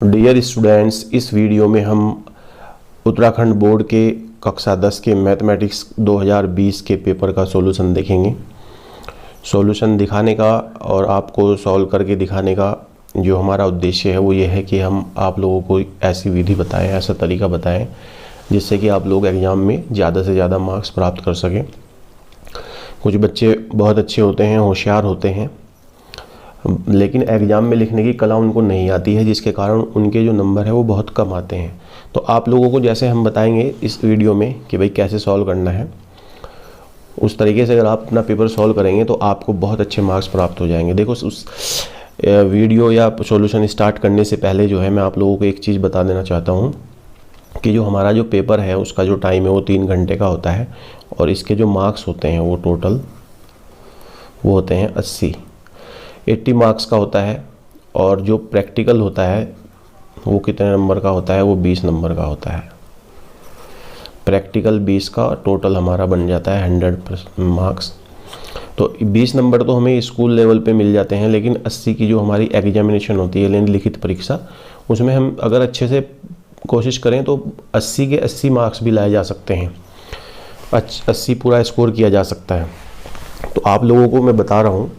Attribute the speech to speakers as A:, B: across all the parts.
A: Dear students, इस video में हम उत्तराखंड बोर्ड के कक्षा 10 के मैथमेटिक्स 2020 के पेपर का सॉल्यूशन देखेंगे। सॉल्यूशन दिखाने का और आपको सॉल्व करके दिखाने का जो हमारा उद्देश्य है वो ये है कि हम आप लोगों को ऐसी विधि बताएं, ऐसा तरीका बताएं जिससे कि आप लोग एग्ज़ाम में ज़्यादा से ज़्यादा मार्क्स प्राप्त कर सकें। कुछ बच्चे बहुत अच्छे होते हैं, होशियार होते हैं, लेकिन एग्ज़ाम में लिखने की कला उनको नहीं आती है, जिसके कारण उनके जो नंबर है वो बहुत कम आते हैं। तो आप लोगों को जैसे हम बताएंगे इस वीडियो में कि भाई कैसे सॉल्व करना है, उस तरीके से अगर आप अपना पेपर सॉल्व करेंगे तो आपको बहुत अच्छे मार्क्स प्राप्त हो जाएंगे। देखो, उस वीडियो या सॉल्यूशन स्टार्ट करने से पहले जो है मैं आप लोगों को एक चीज़ बता देना चाहता हूँ कि जो हमारा जो पेपर है उसका जो टाइम है वो 3 घंटे का होता है और इसके जो मार्क्स होते हैं वो टोटल वो होते हैं 80 मार्क्स का होता है। और जो प्रैक्टिकल होता है वो कितने नंबर का होता है, वो 20 नंबर का होता है। प्रैक्टिकल 20 का, टोटल हमारा बन जाता है 100 मार्क्स। तो 20 नंबर तो हमें स्कूल लेवल पे मिल जाते हैं, लेकिन 80 की जो हमारी एग्जामिनेशन होती है, लिखित परीक्षा, उसमें हम अगर अच्छे से कोशिश करें तो 80 के 80 मार्क्स भी लाए जा सकते हैं। 80 पूरा स्कोर किया जा सकता है। तो आप लोगों को मैं बता रहा हूँ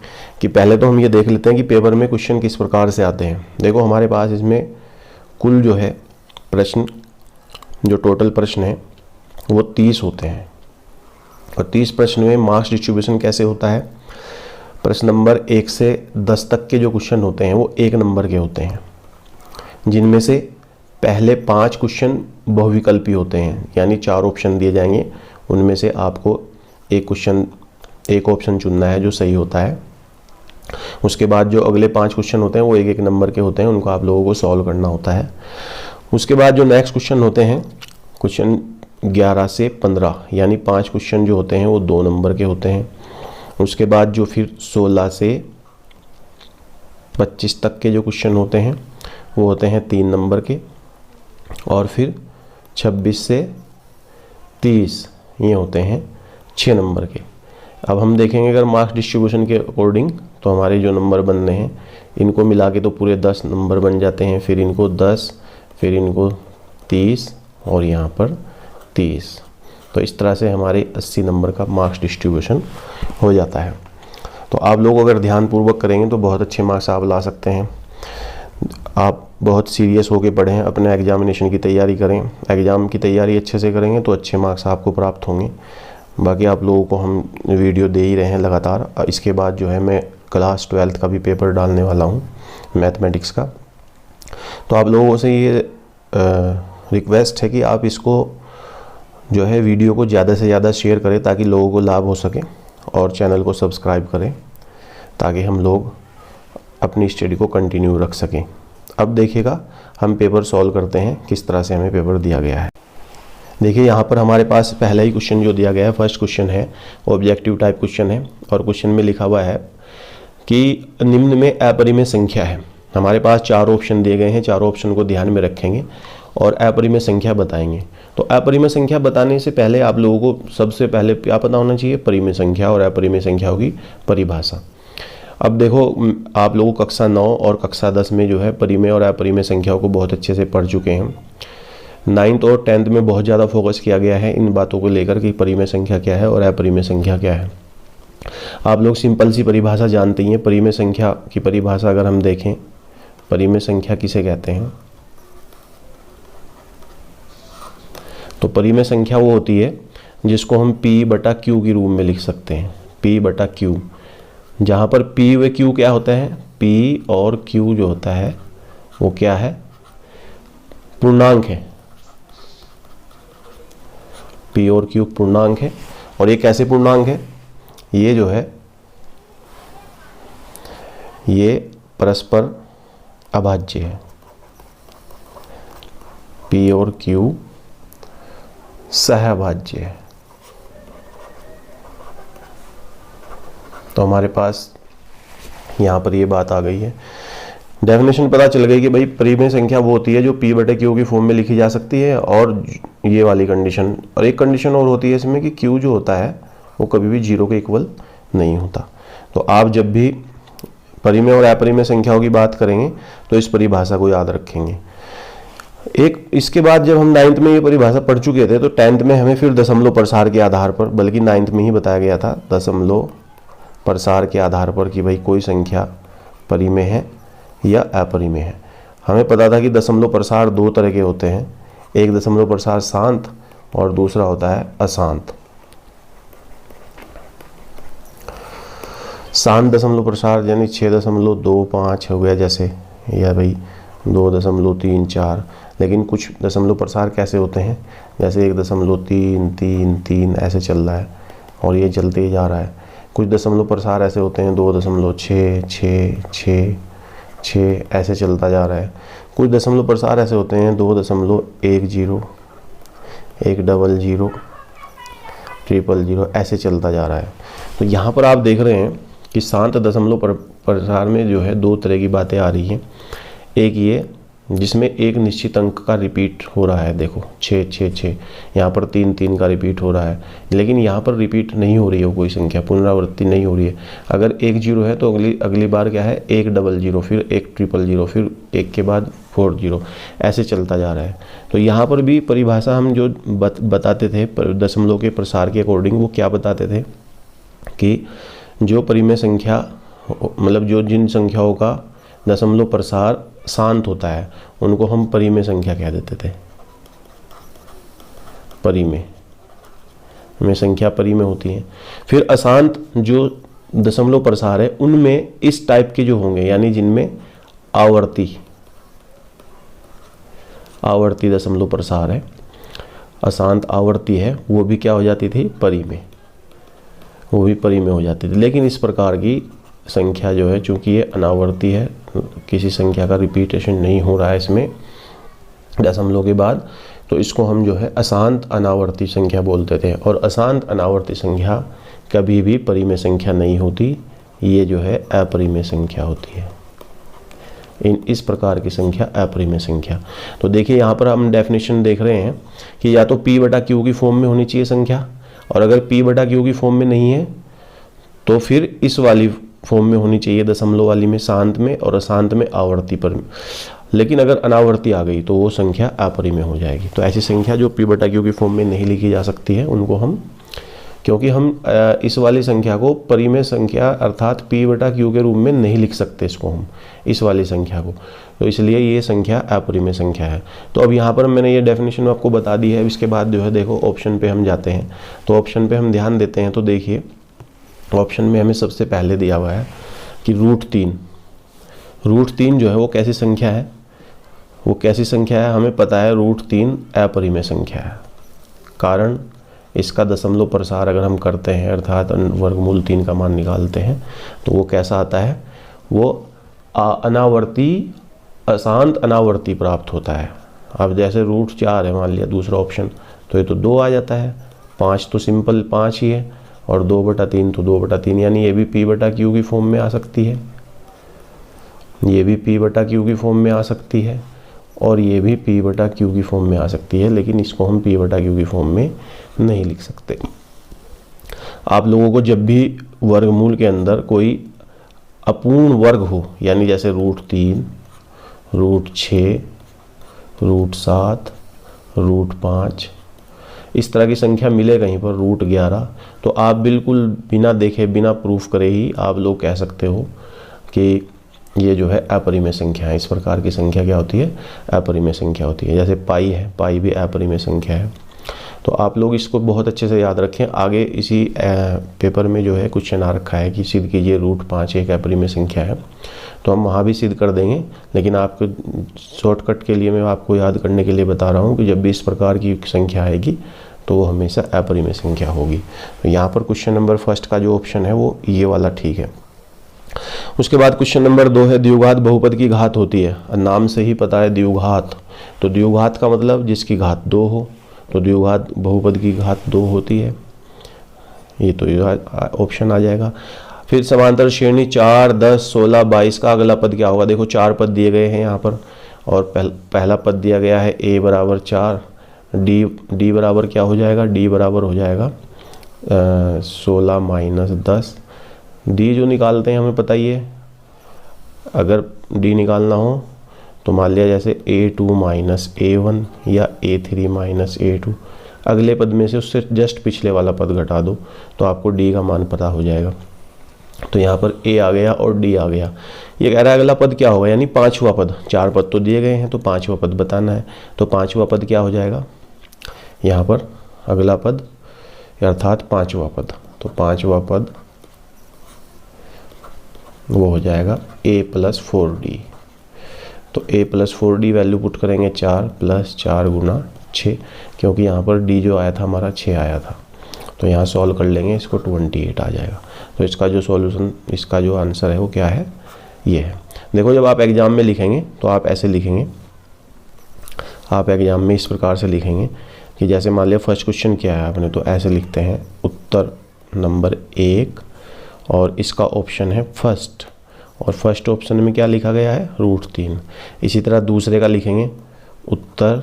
A: कि पहले तो हम ये देख लेते हैं कि पेपर में क्वेश्चन किस प्रकार से आते हैं। देखो, हमारे पास इसमें कुल जो है प्रश्न, जो टोटल प्रश्न है वो 30 होते हैं और 30 प्रश्न में मार्क्स डिस्ट्रीब्यूशन कैसे होता है। प्रश्न नंबर 1 से 10 तक के जो क्वेश्चन होते हैं वो 1 नंबर के होते हैं, जिनमें से पहले 5 क्वेश्चन बहुविकल्पी होते हैं, यानी 4 ऑप्शन दिए जाएंगे, उनमें से आपको एक ऑप्शन चुनना है जो सही होता है। उसके बाद जो अगले 5 क्वेश्चन होते हैं वो 1-1 नंबर के होते हैं, उनको आप लोगों को सॉल्व करना होता है। उसके बाद जो नेक्स्ट क्वेश्चन होते हैं, क्वेश्चन 11 से 15, यानी 5 क्वेश्चन जो होते हैं वो 2 नंबर के होते हैं। उसके बाद जो फिर 16 से 25 तक के जो क्वेश्चन होते हैं वो होते हैं 3 नंबर के, और फिर 26 से 30 ये होते हैं 6 नंबर के। अब हम देखेंगे अगर मार्क्स डिस्ट्रीब्यूशन के अकॉर्डिंग तो हमारे जो नंबर बन रहे हैं इनको मिला के तो पूरे 10 नंबर बन जाते हैं, फिर इनको 10, फिर इनको 30 और यहाँ पर 30। तो इस तरह से हमारे 80 नंबर का मार्क्स डिस्ट्रीब्यूशन हो जाता है। तो आप लोग अगर ध्यानपूर्वक करेंगे तो बहुत अच्छे मार्क्स आप ला सकते हैं। आप बहुत सीरियस होकर पढ़ें, अपने एग्जामिनेशन की तैयारी करें। एग्ज़ाम की तैयारी अच्छे से करेंगे तो अच्छे मार्क्स आपको प्राप्त होंगे। बाकी आप लोगों को हम वीडियो दे ही रहे हैं लगातार। इसके बाद जो है मैं क्लास 12th का भी पेपर डालने वाला हूँ मैथमेटिक्स का। तो आप लोगों से ये रिक्वेस्ट है कि आप इसको जो है वीडियो को ज़्यादा से ज़्यादा शेयर करें ताकि लोगों को लाभ हो सके, और चैनल को सब्सक्राइब करें ताकि हम लोग अपनी स्टडी को कंटिन्यू रख सकें। अब देखिएगा हम पेपर सॉल्व करते हैं, किस तरह से हमें पेपर दिया गया है। देखिए, यहाँ पर हमारे पास पहला ही क्वेश्चन जो दिया गया है, फर्स्ट क्वेश्चन है, ऑब्जेक्टिव टाइप क्वेश्चन है, और क्वेश्चन में लिखा हुआ है कि निम्न में अपरिमेय संख्या है। हमारे पास 4 ऑप्शन दिए गए हैं, 4 ऑप्शन को ध्यान में रखेंगे और अपरिमेय संख्या बताएंगे। तो अपरिमेय संख्या बताने से पहले आप लोगों को सबसे पहले क्या पता होना चाहिए, परिमेय संख्या और अपरिमेय संख्याओं की परिभाषा। अब देखो, आप लोगों कक्षा 9 और कक्षा 10 में जो है परिमेय और अपरिमेय संख्याओं को बहुत अच्छे से पढ़ चुके हैं। 9th और 10th में बहुत ज़्यादा फोकस किया गया है इन बातों को लेकर कि परिमेय संख्या क्या है और अपरिमेय संख्या क्या है। आप लोग सिंपल सी परिभाषा जानते ही हैं। परिमेय संख्या की परिभाषा अगर हम देखें, परिमेय संख्या किसे कहते हैं, तो परिमेय संख्या वो होती है जिसको हम P/Q के रूप में लिख सकते हैं। P/Q, जहाँ पर P व Q क्या होता है, P और Q जो होता है वो क्या है, पूर्णांक है। P और Q पूर्णांक है। और ये कैसे पूर्णांक है, ये जो है ये परस्पर अभाज्य है। P और Q सहअभाज्य है। तो हमारे पास यहाँ पर ये बात आ गई है। डेफिनेशन पता चल गई कि भाई परिमेय संख्या वो होती है जो P/Q की फॉर्म में लिखी जा सकती है, और ये वाली कंडीशन, और एक कंडीशन और होती है इसमें कि Q जो होता है वो कभी भी 0 के इक्वल नहीं होता। तो आप जब भी परिमेय और अपरिमेय संख्याओं की बात करेंगे तो इस परिभाषा को याद रखेंगे। एक इसके बाद जब हम नाइन्थ में ये परिभाषा पढ़ चुके थे तो टेंथ में हमें फिर दशमलव प्रसार के आधार पर, बल्कि नाइन्थ में ही बताया गया था दशमलव प्रसार के आधार पर कि भाई कोई संख्या परिमेय है या अपरिमेय है। हमें पता था कि दशमलव प्रसार दो तरह के होते हैं, एक दशमलव प्रसार शांत और दूसरा होता है अशांत। शांत दशमलव प्रसार यानी 6.25 हो गया जैसे, या भाई 2.34, लेकिन कुछ दशमलव प्रसार कैसे होते हैं, जैसे 1.333 ऐसे चल रहा है और ये चलते ही जा रहा है। कुछ दशमलव प्रसार ऐसे होते हैं 2.666 ऐसे चलता जा रहा है। कुछ दशमलव प्रसार ऐसे होते हैं 2.10 100 000 ऐसे चलता जा रहा है। तो यहाँ पर आप देख रहे हैं कि शांत दशमलव प्रसार में जो है दो तरह की बातें आ रही हैं। एक ये जिसमें एक निश्चित अंक का रिपीट हो रहा है, देखो 666, यहाँ पर 3 का रिपीट हो रहा है, लेकिन यहाँ पर रिपीट नहीं हो रही है कोई संख्या, पुनरावृत्ति नहीं हो रही है। अगर 1 0 है तो अगली बार क्या है 100, फिर 100, फिर 1 के बाद 40, ऐसे चलता जा रहा है। तो यहाँ पर भी परिभाषा हम जो बताते थे दशमलव के प्रसार के अकॉर्डिंग, वो क्या बताते थे कि जो परिमेय संख्या, मतलब जो जिन संख्याओं का दशमलव प्रसार शांत होता है उनको हम परिमेय संख्या कह देते थे। परिमेय में संख्या परिमेय होती है। फिर अशांत जो दशमलव प्रसार है उनमें इस टाइप के जो होंगे, यानी जिनमें आवर्ती दशमलव प्रसार है, अशांत आवर्ती है, वो भी क्या हो जाती थी परिमेय, वो भी परिमेय हो जाती थी। लेकिन इस प्रकार की संख्या जो है, चूंकि ये अनावर्ती है, किसी संख्या का रिपीटेशन नहीं हो रहा है इसमें दशमलव के बाद, तो इसको हम जो है अशांत अनावर्ती संख्या बोलते थे। और अशांत अनावर्ती संख्या कभी भी परिमेय संख्या नहीं होती, ये जो है अपरिमेय संख्या होती है। इस प्रकार की संख्या अपरिमेय संख्या। तो देखिए यहाँ पर हम डेफिनेशन देख रहे हैं कि या तो P/Q की फॉर्म में होनी चाहिए संख्या, और अगर P/Q की फॉर्म में नहीं है तो फिर इस वाली फॉर्म में होनी चाहिए, दशमलव वाली में, शांत में, और अशांत में आवर्ती पर। लेकिन अगर अनावर्ती आ गई तो वो संख्या अपरिमेय हो जाएगी। तो ऐसी संख्या जो P/Q की फॉर्म में नहीं लिखी जा सकती है उनको हम, क्योंकि हम इस वाली संख्या को परिमेय संख्या अर्थात P/Q के रूप में नहीं लिख सकते इसको हम, इस वाली संख्या को, तो इसलिए ये संख्या अपरिमेय संख्या है। तो अब यहाँ पर मैंने ये डेफिनेशन आपको बता दी है। इसके बाद जो है देखो ऑप्शन पे हम जाते हैं, तो ऑप्शन पे हम ध्यान देते हैं। तो देखिए ऑप्शन में हमें सबसे पहले दिया हुआ है कि √3 जो है वो कैसी संख्या है, वो कैसी संख्या है हमें पता है, √3 अपरिमेय संख्या है। कारण इसका दशमलव प्रसार अगर हम करते हैं अर्थात वर्गमूल 3 का मान निकालते हैं तो वो कैसा आता है, वो अनावर्ती, अशांत अनावर्ती प्राप्त होता है। अब जैसे √4 है मान लिया दूसरा ऑप्शन, तो ये तो 2 आ जाता है, 5 तो सिंपल 5 ही है, और 2/3 तो 2/3, यानी ये भी P/Q की फॉर्म में आ सकती है, ये भी P/Q की फॉर्म में आ सकती है, और ये भी P/Q की फॉर्म में आ सकती है। लेकिन इसको हम P/Q की फॉर्म में नहीं लिख सकते। आप लोगों को जब भी वर्गमूल के अंदर कोई अपूर्ण वर्ग हो, यानी जैसे √3, √6, √7, √5 इस तरह की संख्या मिले कहीं पर, √11, तो आप बिल्कुल बिना देखे बिना प्रूफ करे ही आप लोग कह सकते हो कि ये जो है अपरिमेय संख्या है। इस प्रकार की संख्या क्या होती है, अपरिमेय संख्या होती है। जैसे पाई है, पाई भी अपरिमेय संख्या है। तो आप लोग इसको बहुत अच्छे से याद रखें। आगे इसी पेपर में जो है क्वेश्चन आ रखा है कि सिद्ध कीजिए √5 एक अपरिमेय संख्या है, तो हम वहाँ भी सिद्ध कर देंगे। लेकिन आपको शॉर्टकट के लिए मैं आपको याद करने के लिए बता रहा हूँ कि जब भी इस प्रकार की संख्या आएगी तो वो हमेशा अपरिमेय संख्या होगी। तो यहाँ पर क्वेश्चन नंबर फर्स्ट का जो ऑप्शन है वो ये वाला ठीक है। उसके बाद क्वेश्चन नंबर 2 है, द्विघात बहुपद की घात होती है। नाम से ही पता है द्विघात, तो द्विघात का मतलब जिसकी घात 2 हो, तो द्विघात बहुपद की घात 2 होती है, ये तो ऑप्शन आ जाएगा। फिर समांतर श्रेणी 4, 10, 16, 22 का अगला पद क्या होगा। देखो 4 पद दिए गए हैं यहाँ पर, और पहला पद दिया गया है a = 4, d बराबर क्या हो जाएगा, d बराबर हो जाएगा 16 - 10। d जो निकालते हैं हमें पता ही है, अगर d निकालना हो तो मान लिया जैसे A2 माइनस A1 या A3 माइनस A2, अगले पद में से उससे जस्ट पिछले वाला पद घटा दो तो आपको D का मान पता हो जाएगा। तो यहाँ पर A आ गया और D आ गया। ये कह रहा है अगला पद क्या होगा, यानी पांचवा पद। चार पद तो दिए गए हैं तो पांचवा पद बताना है। तो पांचवा पद क्या हो जाएगा, यहाँ पर अगला पद अर्थात पांचवा पद। तो पांचवा पद वो हो जाएगा A प्लस 4D। तो A plus 4D value put करेंगे 4 प्लस 4 गुना 6, क्योंकि यहाँ पर D जो आया था हमारा 6 आया था। तो यहाँ सॉल्व कर लेंगे, इसको 28 आ जाएगा। तो इसका जो सॉल्यूशन, इसका जो आंसर है वो क्या है, ये है। देखो जब आप एग्ज़ाम में लिखेंगे तो आप ऐसे लिखेंगे, आप एग्ज़ाम में इस प्रकार से लिखेंगे कि जैसे मान लिया फर्स्ट क्वेश्चन क्या है आपने, तो ऐसे लिखते हैं उत्तर नंबर 1 और इसका ऑप्शन है फर्स्ट, और फर्स्ट ऑप्शन में क्या लिखा गया है, √3। इसी तरह दूसरे का लिखेंगे उत्तर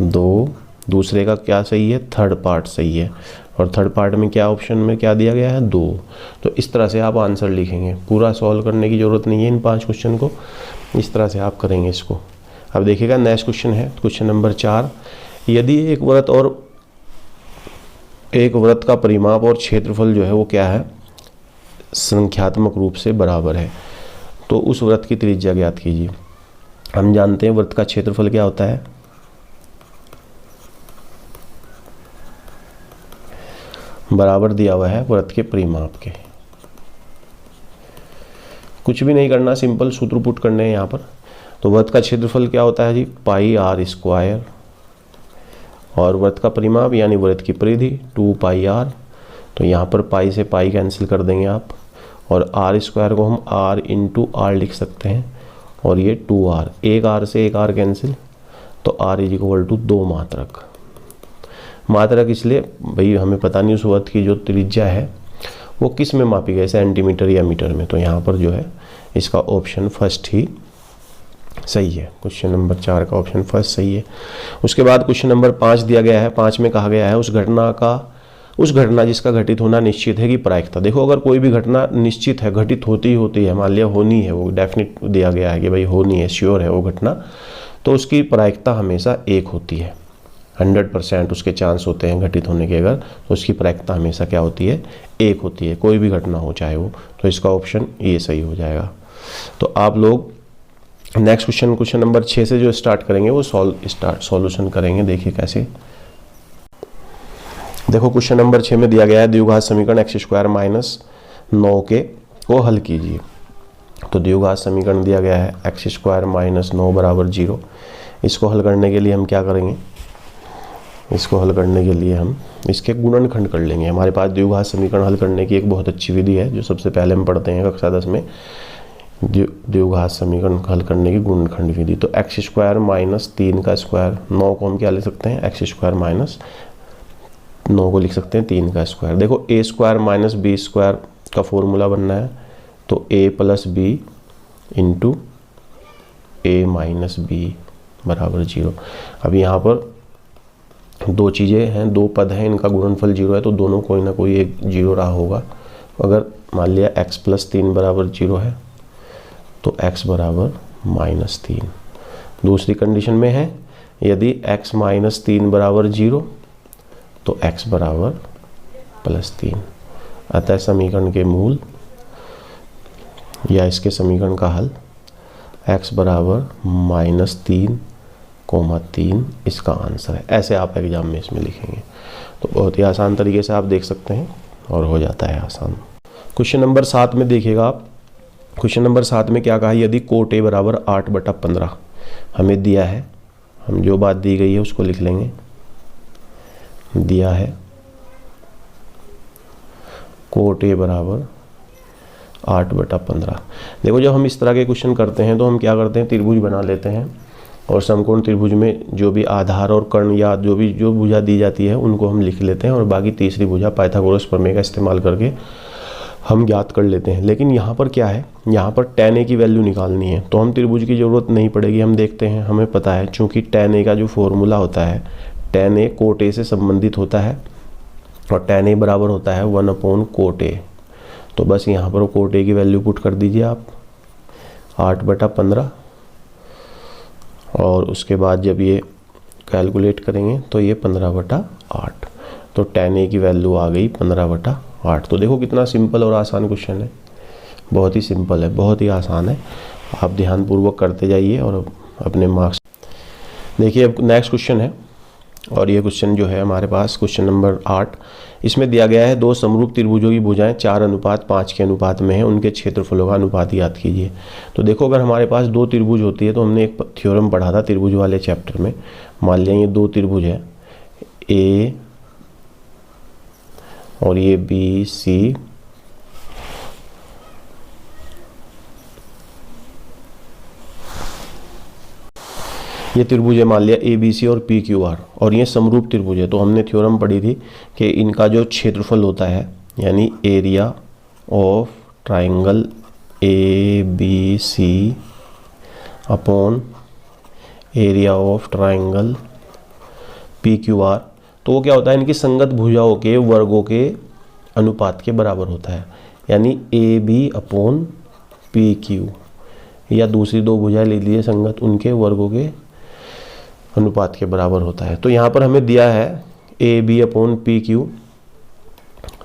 A: 2, दूसरे का क्या सही है, थर्ड पार्ट सही है, और थर्ड पार्ट में क्या ऑप्शन में क्या दिया गया है, 2। तो इस तरह से आप आंसर लिखेंगे। पूरा सॉल्व करने की ज़रूरत नहीं है इन 5 क्वेश्चन को, इस तरह से आप करेंगे इसको। अब देखिएगा नेक्स्ट क्वेश्चन है क्वेश्चन नंबर 4। यदि एक वृत्त का परिमाप और क्षेत्रफल जो है वो क्या है, संख्यात्मक रूप से बराबर है, तो उस वृत्त की त्रिज्या ज्ञात कीजिए। हम जानते हैं वृत्त का क्षेत्रफल क्या होता है, बराबर दिया हुआ है वृत्त के परिमाप के। कुछ भी नहीं करना, सिंपल सूत्र पुट करने हैं यहाँ पर। तो वृत्त का क्षेत्रफल क्या होता है जी, πr², और वृत्त का परिमाप यानी वृत्त की परिधि 2πr। तो यहाँ पर पाई से पाई कैंसिल कर देंगे आप, और r² को हम r × r लिख सकते हैं, और ये 2r, एक r से एक r कैंसिल, तो r = 2 मात्रक। मात्रक इसलिए भाई हमें पता नहीं उस वृत्त की जो त्रिज्या है वो किस में मापी गई, सेंटीमीटर या मीटर में। तो यहाँ पर जो है इसका ऑप्शन फर्स्ट ही सही है। क्वेश्चन नंबर 4 का ऑप्शन फर्स्ट सही है। उसके बाद क्वेश्चन नंबर 5 दिया गया है। 5 में कहा गया है उस घटना जिसका घटित होना निश्चित है की प्रायिकता। देखो अगर कोई भी घटना निश्चित है, घटित होती है, मान लिया होनी है, वो डेफिनेट दिया गया है कि भाई होनी है, श्योर है वो घटना, तो उसकी प्रायिकता हमेशा 1 होती है। 100% उसके चांस होते हैं घटित होने के, अगर तो उसकी प्रायिकता हमेशा क्या होती है, 1 होती है, कोई भी घटना हो चाहे वो। तो इसका ऑप्शन ये सही हो जाएगा। तो आप लोग नेक्स्ट क्वेश्चन नंबर 6 से जो स्टार्ट करेंगे वो सॉल्यूशन करेंगे। देखिए कैसे, देखो क्वेश्चन नंबर 6 में दिया गया है द्विघात समीकरण x² - 9 को हल कीजिए। तो द्विघात समीकरण दिया गया है x² - 9 = 0। इसको हल करने के लिए हम क्या करेंगे, इसको हल करने के लिए हम इसके गुणनखंड कर लेंगे। हमारे पास द्विघात समीकरण हल करने की एक बहुत अच्छी विधि है जो सबसे पहले हम पढ़ते हैं कक्षा 10 में, द्विघात समीकरण हल करने की गुणनखंड विधि। तो x² - 3 का स्क्वायर, 9 को हम क्या लिख सकते हैं, x² - 9 को लिख सकते हैं 3 का स्क्वायर। देखो a² - b² का फॉर्मूला बनना है, तो a + b × a - b = 0। अब यहाँ पर दो चीज़ें हैं, दो पद हैं, इनका गुणनफल 0 है, तो दोनों कोई ना कोई एक 0 रहा होगा। अगर मान लिया x + 3 = 0 है तो x = -3। दूसरी कंडीशन में है यदि x - 3 = 0 तो x = +3। अतः समीकरण के मूल या इसके समीकरण का हल x = -3,3 इसका आंसर है। ऐसे आप एग्जाम में इसमें लिखेंगे तो बहुत ही आसान तरीके से आप देख सकते हैं और हो जाता है आसान। क्वेश्चन नंबर 7 में देखिएगा आप, क्वेश्चन नंबर 7 में क्या कहा, यदि कोट A = 8/15 हमें दिया है, हम जो बात दी गई है उसको लिख लेंगे। दिया है कोट A = 8/15। देखो जब हम इस तरह के क्वेश्चन करते हैं तो हम क्या करते हैं, त्रिभुज बना लेते हैं, और समकोण त्रिभुज में जो भी आधार और कर्ण या जो भुजा दी जाती है उनको हम लिख लेते हैं, और बाकी तीसरी भुजा पाइथागोरस प्रमेय का इस्तेमाल करके हम ज्ञात कर लेते हैं। लेकिन यहाँ पर क्या है, यहाँ पर tan A की वैल्यू निकालनी है, तो हम त्रिभुज की ज़रूरत नहीं पड़ेगी। हम देखते हैं, हमें पता है चूँकि tan A का जो फॉर्मूला होता है, tan A कोट A से संबंधित होता है, और tan A बराबर होता है 1/कोट A। तो बस यहाँ पर कोट A की वैल्यू पुट कर दीजिए आप 8/15, और उसके बाद जब ये कैलकुलेट करेंगे तो ये 15/8। तो tan a की वैल्यू आ गई 15/8। तो देखो कितना सिंपल और आसान क्वेश्चन है, बहुत ही सिंपल है, बहुत ही आसान है। आप ध्यानपूर्वक करते जाइए और अपने मार्क्स देखिए। अब नेक्स्ट क्वेश्चन है, और ये क्वेश्चन जो है हमारे पास क्वेश्चन नंबर 8। इसमें दिया गया है दो समरूप त्रिभुजों की भुजाएं 4:5 के अनुपात में है, उनके क्षेत्रफलों का अनुपात ज्ञात कीजिए। तो देखो अगर हमारे पास दो त्रिभुज होती है तो हमने एक थ्योरम पढ़ा था त्रिभुज वाले चैप्टर में। मान लिया ये दो त्रिभुज है ए और ये बी सी, ये त्रिभुज है मान लिया ए बी सी और पी क्यू आर, और ये समरूप त्रिभुज है। तो हमने थ्योरम पढ़ी थी कि इनका जो क्षेत्रफल होता है यानी area of triangle A B C upon area of triangle P Q R, तो वो क्या होता है, इनकी संगत भुजाओं के वर्गों के अनुपात के बराबर होता है। यानी A B upon P Q, या दूसरी दो भुजाएं ले लीजिए संगत, उनके वर्गों के अनुपात के बराबर होता है। तो यहाँ पर हमें दिया है A B upon P Q,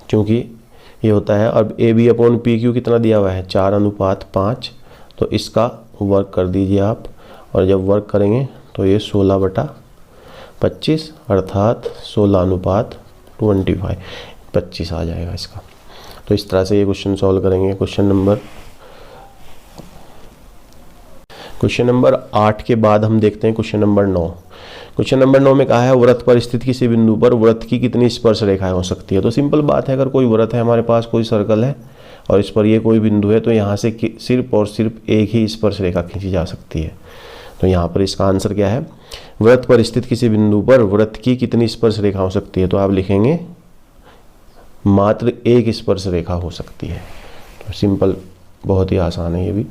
A: चूँकि ये होता है। अब A B upon P Q कितना दिया हुआ है 4:5। तो इसका वर्क कर दीजिए आप, और जब वर्क करेंगे तो ये 16/25 अर्थात 16:25 आ जाएगा इसका। तो इस तरह से ये क्वेश्चन सॉल्व करेंगे। क्वेश्चन नंबर 8 के बाद हम देखते हैं क्वेश्चन नंबर 9। क्वेश्चन नंबर 9 में कहा है वृत्त पर स्थित किसी बिंदु पर वृत्त की कितनी स्पर्श रेखाएं हो सकती है। तो सिंपल बात है, अगर कोई वृत्त है हमारे पास, कोई सर्कल है और इस पर ये कोई बिंदु है, तो यहाँ से सिर्फ और सिर्फ एक ही स्पर्श रेखा खींची जा सकती है। तो यहाँ पर इसका आंसर क्या है, वृत्त पर स्थित किसी बिंदु पर वृत्त की कितनी स्पर्श रेखा हो सकती है। तो आप लिखेंगे मात्र एक स्पर्श रेखा हो सकती है। तो सिंपल, बहुत ही आसान है ये भी।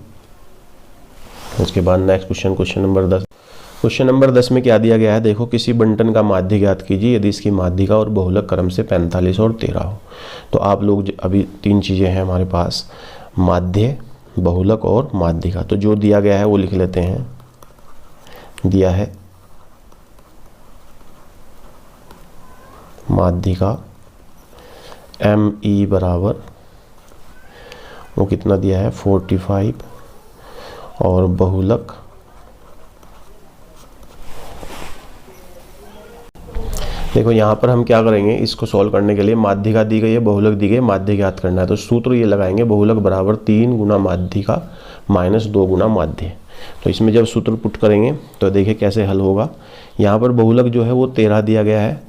A: उसके बाद next question, question number 10। Question number 10 में क्या दिया गया है, देखो किसी बंटन का माध्य ज्ञात कीजिए यदि इसकी माध्यिका और बहुलक क्रम से 45 और 13 हो। तो आप लोग अभी तीन चीज़ें हैं हमारे पास, माध्य, बहुलक और माध्यिका। तो जो दिया गया है वो लिख लेते हैं। दिया है माध्यिका एम ई बराबर, वो कितना दिया है 45, और बहुलक देखो यहाँ पर हम क्या करेंगे, इसको सॉल्व करने के लिए माध्यिका दी गई है, बहुलक दी गई है, माध्य ज्ञात करना है। तो सूत्र ये लगाएंगे, बहुलक बराबर 3 गुना माध्यिका माइनस 2 गुना माध्य। तो इसमें जब सूत्र पुट करेंगे तो देखिए कैसे हल होगा। यहाँ पर बहुलक जो है वो 13 दिया गया है,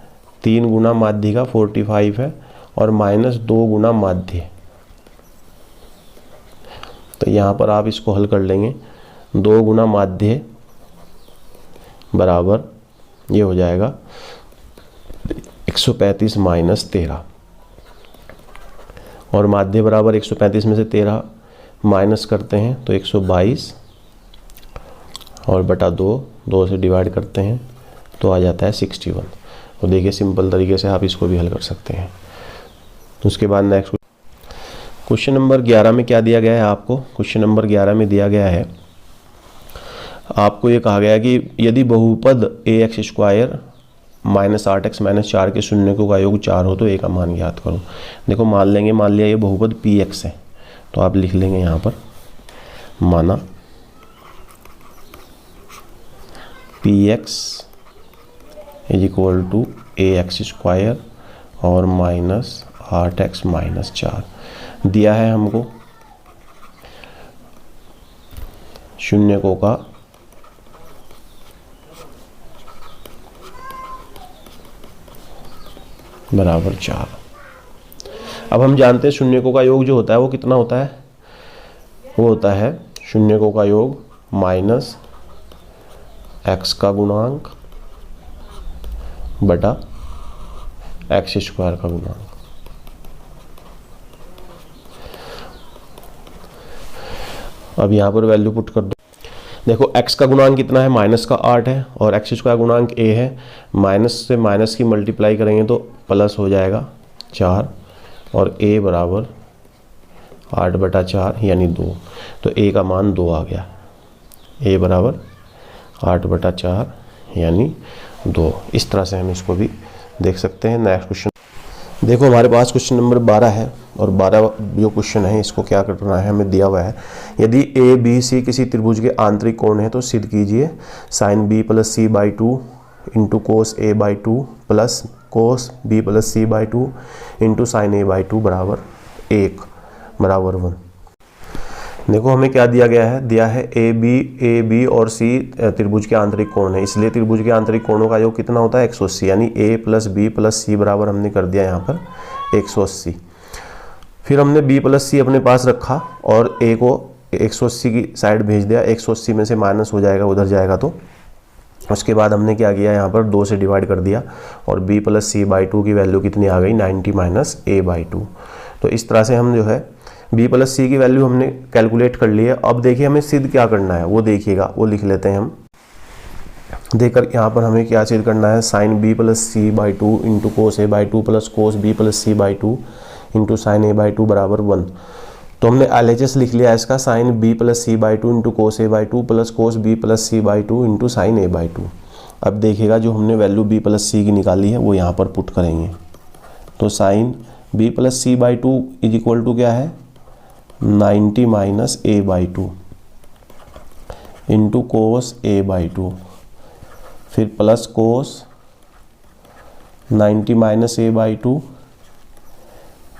A: 3 गुना माध्यिका 45 है, और माइनस 2 गुना माध्य। तो यहाँ पर आप इसको हल कर लेंगे, 2 गुना माध्य बराबर ये हो जाएगा 135 माइनस 13, और माध्य बराबर 135 में से 13 माइनस करते हैं तो 122, और बटा 2 से डिवाइड करते हैं तो आ जाता है 61। तो देखिए सिंपल तरीके से आप इसको भी हल कर सकते हैं। उसके बाद नेक्स्ट क्वेश्चन नंबर 11 में क्या दिया गया है आपको। क्वेश्चन नंबर 11 में दिया गया है आपको, ये कहा गया है कि यदि बहुपद ax² माइनस 8x माइनस 4 के शून्यकों का योग 4 हो तो a का मान ज्ञात करो। देखो मान लिया ये बहुपद px है, तो आप लिख लेंगे यहाँ पर, माना px is equal to ax² और माइनस 8x माइनस 4 दिया है हमको शून्यकों का बराबर 4। अब हम जानते हैं शून्यकों का योग जो होता है वो कितना होता है, वो होता है शून्यकों का योग माइनस x का गुणांक बटा x² का गुणांक। अब यहाँ पर वैल्यू पुट कर दो। देखो x का गुणांक कितना है, माइनस का 8 है, और x² गुणांक a है। माइनस से माइनस की मल्टीप्लाई करेंगे तो प्लस हो जाएगा 4, और a बराबर 8/4 यानी 2। तो a का मान 2 आ गया, a बराबर 8/4 यानी 2। इस तरह से हम इसको भी देख सकते हैं। नेक्स्ट क्वेश्चन देखो, हमारे पास क्वेश्चन नंबर 12 है और 12 जो क्वेश्चन है इसको क्या करना है, हमें दिया हुआ है यदि ए बी सी किसी त्रिभुज के आंतरिक कोण है तो सिद्ध कीजिए sine B plus C by 2 into cos A by 2 plus cos B plus C by 2 into sine A by 2 बराबर 1 बराबर 1। देखो हमें क्या दिया गया है, दिया है ए बी और सी त्रिभुज के आंतरिक कोण है, इसलिए त्रिभुज के आंतरिक कोणों का योग कितना होता है 180, यानी ए प्लस बी प्लस सी बराबर हमने कर दिया यहाँ पर 180। फिर हमने बी प्लस सी अपने पास रखा और ए को 180 की साइड भेज दिया, 180 में से माइनस हो जाएगा उधर जाएगा तो। उसके बाद हमने क्या किया, यहाँ पर 2 से डिवाइड कर दिया और b प्लस सी बाई 2 की वैल्यू कितनी आ गई 90 माइनस a बाई 2। तो इस तरह से हम जो है b प्लस सी की वैल्यू हमने कैलकुलेट कर ली है। अब देखिए हमें सिद्ध क्या करना है वो देखिएगा, वो लिख लेते हैं हम। देखकर यहाँ पर हमें क्या सिद्ध करना है, sine b plus C by 2 into cos A by 2 plus cos B plus C by 2 into sine A by 2 बराबर 1। तो हमने LHS लिख लिया इसका, sine b plus C by 2 into cos A by 2 plus cos B plus C by 2 into sine A by 2। अब देखिएगा जो हमने वैल्यू b प्लस सी की निकाली है वो यहाँ पर पुट करेंगे। तो sine b plus C by 2 is equal to क्या है 90 minus a by 2 into cos a by 2, फिर plus cos 90 minus a by 2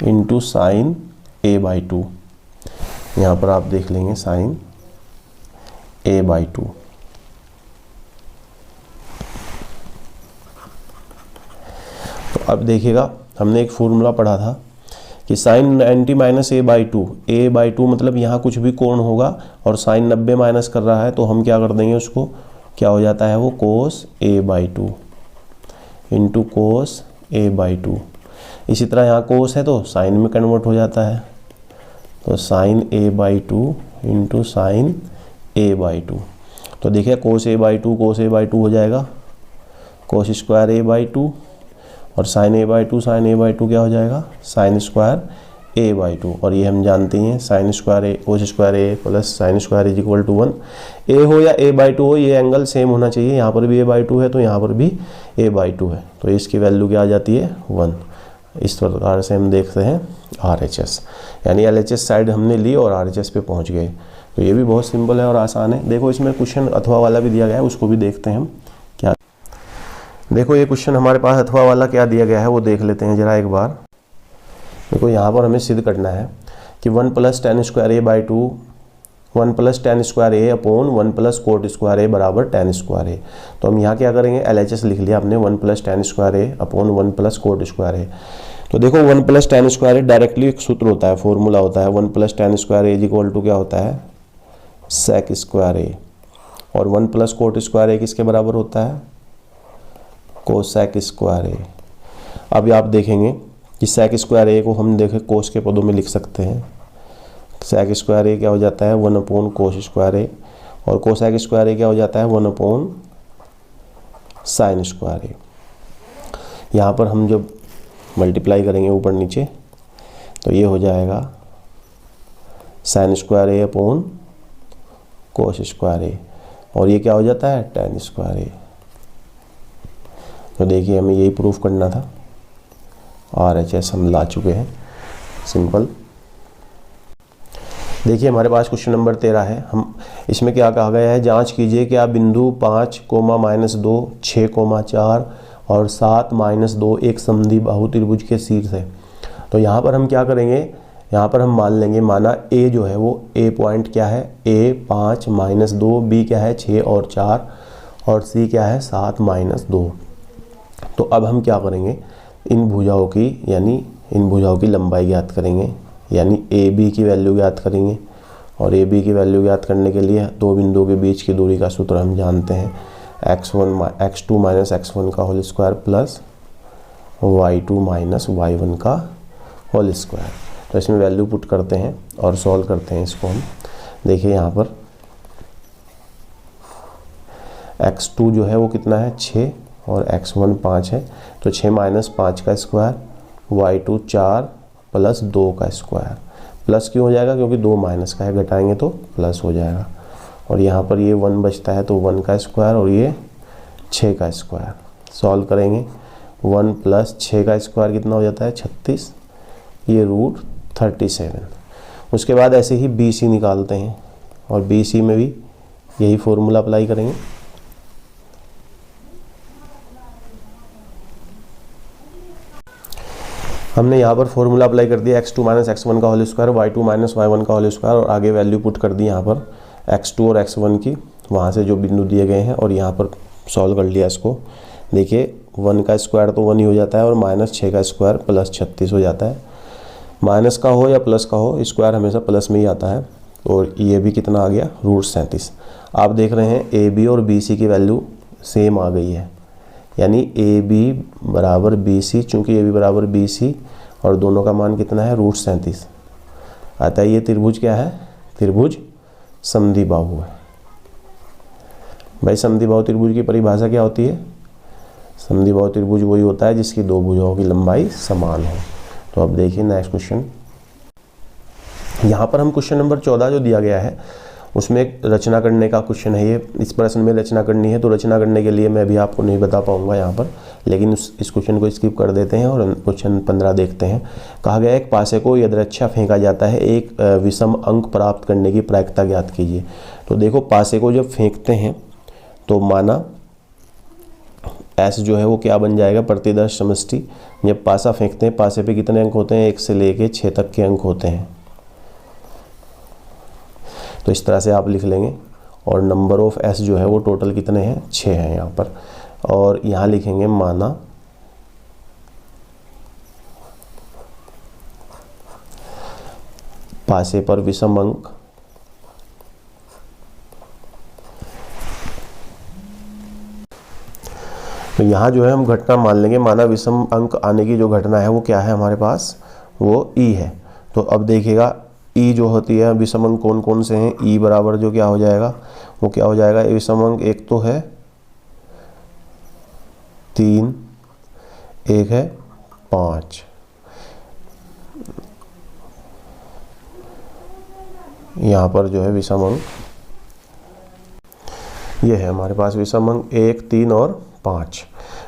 A: into sine a by 2। यहाँ पर आप देख लेंगे साइन a बाई 2। तो अब देखिएगा हमने एक फॉर्मूला पढ़ा था कि साइन 90 माइनस a बाई 2 मतलब यहाँ कुछ भी कोण होगा और साइन 90 माइनस कर रहा है तो हम क्या कर देंगे उसको, क्या हो जाता है वो कोस a by 2 into cos a by 2। इसी तरह यहाँ कोस है तो साइन में कन्वर्ट हो जाता है, तो sine a by 2 into sine a by 2। तो देखिए cos a by 2 cos a by 2 हो जाएगा कोस स्क्वायर a बाई 2 और sine a by 2 sine a by 2 क्या हो जाएगा साइन स्क्वायर a बाई 2। और ये हम जानते हैं sine square a cos square a plus sine square is equal to 1। a हो या a बाई 2 हो ये एंगल सेम होना चाहिए, यहाँ पर भी a बाई 2 है तो यहाँ पर भी a बाई 2 है, तो इसकी वैल्यू क्या आ जाती है 1। इस प्रकार से हम देखते हैं RHS, यानी LHS साइड हमने ली और RHS पे पहुँच गए। तो ये भी बहुत सिंपल है और आसान है। देखो इसमें क्वेश्चन अथवा वाला भी दिया गया है, उसको भी देखते हैं हम क्या। देखो ये क्वेश्चन हमारे पास अथवा वाला क्या दिया गया है वो देख लेते हैं जरा एक बार। देखो यहाँ पर हमें सिद्ध करना है कि 1 plus tan square a by 2 1 plus tan square a upon 1 plus cot square a बराबर टेन स्क्वायर a। तो हम यहाँ क्या करेंगे, LHS लिख लिया हमने 1 plus tan square a upon 1 plus cot square a। तो देखो 1 plus tan square a directly एक सूत्र होता है, फॉर्मूला होता है 1 plus tan square a is equal to क्या होता है सेक स्क्वायर a, और 1 प्लस कोट स्क्वायर a किसके बराबर होता है कोसेक स्क्वायर a। अब आप देखेंगे कि सेक स्क्वायर a को हम देखें कोस के पदों में लिख सकते हैं, सेक स्क्वायर a क्या हो जाता है 1 अपॉन कोस स्क्वायर a, और कोसेक स्क्वायर a क्या हो जाता है 1 अपॉन साइन स्क्वायर a। यहाँ पर हम जब मल्टीप्लाई करेंगे ऊपर नीचे तो ये हो जाएगा sign square a upon cos square a, और ये क्या हो जाता है टेन स्क्वायर a। तो देखिए हमें यही प्रूफ करना था, RHS हम ला चुके हैं, सिंपल। देखिए हमारे पास क्वेश्चन नंबर 13 है। हम इसमें क्या कहा गया है, जांच कीजिए कि आप बिंदु 5, -2, 6, 4 और 7, -2 एक समद्वि बाहु त्रिभुज के शीर्ष है। तो यहाँ पर हम क्या करेंगे, यहाँ पर हम मान लेंगे, माना A जो है वो A पॉइंट क्या है A 5, -2, B क्या है 6 और 4 और C क्या है 7, -2। तो अब हम क्या करेंगे, इन भुजाओं की यानी इन भुजाओं की लंबाई ज्ञात करेंगे, यानी AB की वैल्यू ज्ञात करेंगे। और AB की वैल्यू ज्ञात करने के लिए दो बिंदुओं के बीच की दूरी का सूत्र हम जानते हैं x2 माइनस x1 का whole square plus y2 minus y1 का होल स्क्वायर। तो इसमें वैल्यू पुट करते हैं और सॉल्व करते हैं इसको हम। देखिए यहाँ पर x2 जो है वो कितना है 6 और x1 5 है, तो 6 माइनस 5 का स्क्वायर, y2 4 प्लस 2 का स्क्वायर। प्लस क्यों हो जाएगा, क्योंकि 2 माइनस का है, घटाएंगे तो प्लस हो जाएगा। और यहाँ पर ये 1 बचता है तो 1 का स्क्वायर और ये 6 का स्क्वायर। सॉल्व करेंगे 1 + 6 का स्क्वायर कितना हो जाता है 36, ये √37। उसके बाद ऐसे ही BC निकालते हैं और BC में भी यही फॉर्मूला अप्लाई करेंगे। हमने यहाँ पर फॉर्मूला अप्लाई कर दिया x2 - x1 का होल स्क्वायर, y2 - y1 का होल स्क्वायर और आगे वैल्यू पुट कर दी यहाँ पर x2 और x1 की, वहाँ से जो बिंदु दिए गए हैं, और यहाँ पर सॉल्व कर लिया इसको। देखिए 1 का स्क्वायर तो 1 ही हो जाता है और -6 का स्क्वायर +36 हो जाता है। माइनस का हो या प्लस का हो, स्क्वायर हमेशा प्लस में ही आता है। और ये भी कितना आ गया √37। आप देख रहे हैं AB और BC की वैल्यू सेम आ गई है, यानी AB = BC, चूँकि AB = BC और दोनों का मान कितना है √37 आता है। ये त्रिभुज क्या है, त्रिभुज समद्विबाहु है। भाई समद्विबाहु त्रिभुज की परिभाषा क्या होती है? समद्विबाहु त्रिभुज वही होता है जिसकी दो भुजाओं की लंबाई समान हो। तो अब देखिए नेक्स्ट क्वेश्चन। यहाँ पर हम क्वेश्चन नंबर 14 जो दिया गया है उसमें एक रचना करने का क्वेश्चन है। ये इस प्रश्न में रचना करनी है, तो रचना करने के लिए मैं भी आपको नहीं बता पाऊंगा यहाँ पर, लेकिन इस क्वेश्चन को स्किप कर देते हैं और क्वेश्चन 15 देखते हैं। कहा गया है एक पासे को यदृच्छा फेंका जाता है, एक विषम अंक प्राप्त करने की प्रायिकता ज्ञात कीजिए। तो देखो पासे को जब फेंकते हैं तो माना S जो है वो क्या बन जाएगा, प्रतिदर्श समष्टि। जब पासा फेंकते हैं, पासे पे कितने अंक होते हैं, 1 से लेके 6 तक के अंक होते हैं। तो इस तरह से आप लिख लेंगे। और नंबर ऑफ S जो है वो टोटल कितने हैं, 6 हैं यहाँ पर। और यहाँ लिखेंगे माना पासे पर विषम अंक तो यहाँ जो है हम घटना मान लेंगे, माना विषम अंक आने की जो घटना है वो क्या है हमारे पास, वो E है। तो अब देखिएगा E जो होती है, विषम अंक कौन कौन से हैं, E बराबर जो क्या हो जाएगा, वो क्या हो जाएगा, विषम अंक एक तो है 3, एक है 5। यहाँ पर जो है विषम अंक ये है हमारे पास, विषम अंक 1, 3 और 5।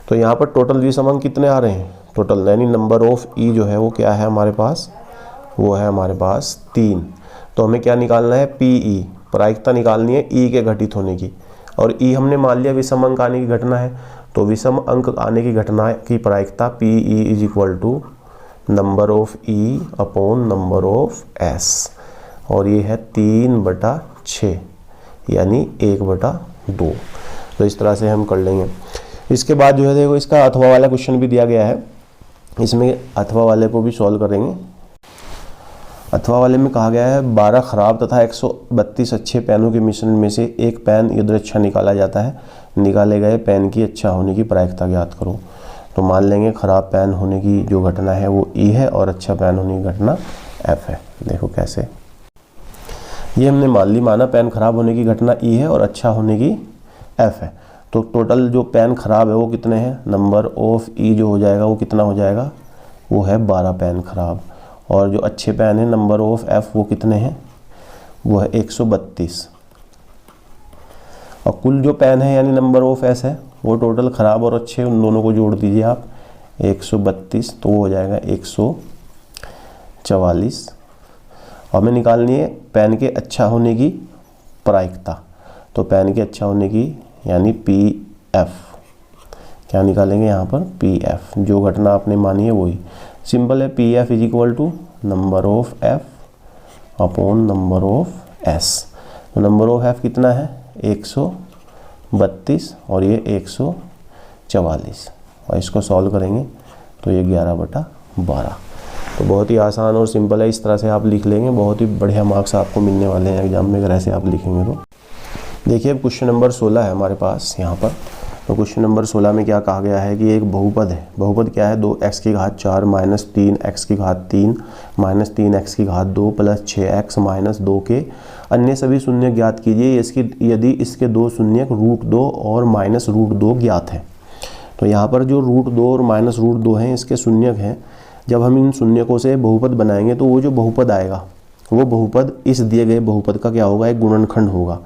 A: तो यहाँ पर टोटल विषम अंक कितने आ रहे हैं, टोटल यानी नंबर ऑफ E जो है वो क्या है हमारे पास, वो है हमारे पास 3। तो हमें क्या निकालना है, PE, प्रायिकता निकालनी है E के घटित होने की। और E हमने मान लिया विषम अंक आने की घटना है, तो विषम अंक आने की घटना की प्रायिकता PE = number of E upon number of S। और ये है 3/6 यानी 1/2। तो इस तरह से हम कर लेंगे। इसके बाद जो है देखो इसका अथवा वाला क्वेश्चन भी दिया गया है, इसमें अथवा वाले को भी सॉल्व करेंगे। अथवा वाले में कहा गया है 12 खराब तथा 132 अच्छे पेनों के मिश्रण में से एक पेन यदृच्छा निकाला जाता है, निकाले गए पेन की अच्छा होने की प्रायिकता ज्ञात करो। तो मान लेंगे खराब पेन होने की जो घटना है वो E है और अच्छा पेन होने की घटना F है। देखो कैसे, ये हमने मान ली, माना पेन खराब होने की घटना E है और अच्छा होने की F है। तो टोटल जो पेन खराब है वो कितने हैं, नंबर ऑफ E जो हो जाएगा वो कितना हो जाएगा, वो है 12 पेन खराब। और जो अच्छे पेन है नंबर ऑफ F वो कितने हैं, वो है 132। और कुल जो पेन है यानी नंबर ऑफ S है वो टोटल खराब और अच्छे उन दोनों को जोड़ दीजिए आप, 132, तो वो हो जाएगा 144। और हमें निकालनी है पेन के अच्छा होने की प्रायिकता। तो पेन के अच्छा होने की यानी PF, क्या निकालेंगे यहाँ पर, PF, जो घटना आपने मानी है वही। सिंपल है, PF = number of F upon number of S। तो नंबर ऑफ F कितना है, 132 और ये 144। और इसको सॉल्व करेंगे तो ये 11/12। तो बहुत ही आसान और सिंपल है, इस तरह से आप लिख लेंगे, बहुत ही बढ़िया मार्क्स आपको मिलने वाले हैं एग्जाम में अगर ऐसे आप लिखेंगे तो। देखिए अब क्वेश्चन नंबर 16 है हमारे पास यहाँ पर। तो क्वेश्चन नंबर 16 में क्या कहा गया है कि एक बहुपद है। बहुपद क्या है, 2x⁴ minus 3x⁴ minus 3x⁴ plus 6x minus 2 के अन्य सभी शून्य ज्ञात कीजिए यदि इसके दो शून्यक √2 और माइनस √2 ज्ञात है। तो यहाँ पर जो √2 और माइनस √2 हैं इसके शून्यक हैं। जब हम इन शून्यकों से बहुपद बनाएंगे तो वो जो बहुपद आएगा वो बहुपद इस दिए गए बहुपद का क्या होगा, एक गुणनखंड होगा।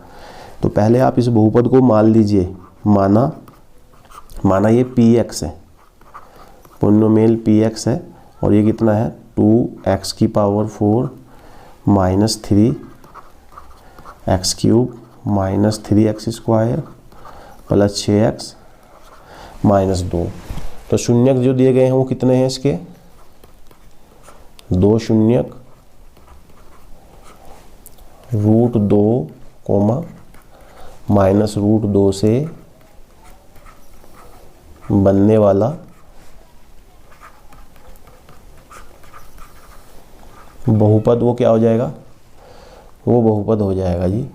A: तो पहले आप इस बहुपद को मान लीजिए, माना ये px है, पोलिनोमियल px है, और ये कितना है 2x की power 4 minus 3x cube minus 3x square plus 6x minus 2। तो शून्यक जो दिए गए हैं वो कितने हैं इसके, 2 शून्यक √2 कोमा माइनस √2 से बनने वाला बहुपद वो क्या हो जाएगा, वो बहुपद हो जाएगा जी,